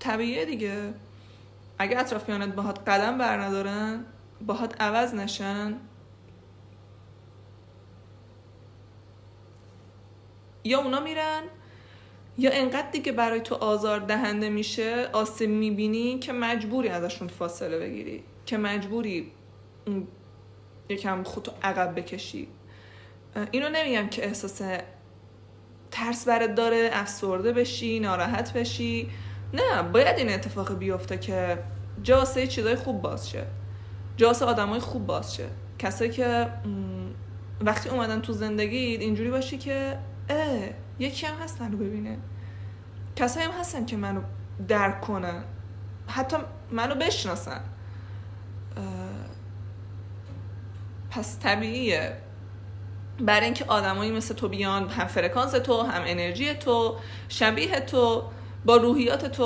طبیعیه دیگه. اگه اطرافیانت باهات قدم بر ندارن، باهات عوض نشن، یا اونا میرن یا انقدر دیگه برای تو آزار دهنده میشه، آسیب میبینی که مجبوری ازشون فاصله بگیری، که مجبوری یکم خودتو عقب بکشی. اینو نمیگم که احساس ترس برات داره، افسرده بشی، ناراحت بشی. نه، باید این اتفاق بیفته که جاسه چیزای خوب باز شه، جاسه آدمای خوب باز شه، کسایی که وقتی اومدن تو زندگیت اینجوری باشی که یکی هم هست منو ببینه، کسایی هم هستن که منو درک کنن، حتی منو بشناسن. پس طبیعیه برای اینکه آدمایی مثل تو بیان، هم فرکانس تو، هم انرژی تو، شبیه تو، با روحیات تو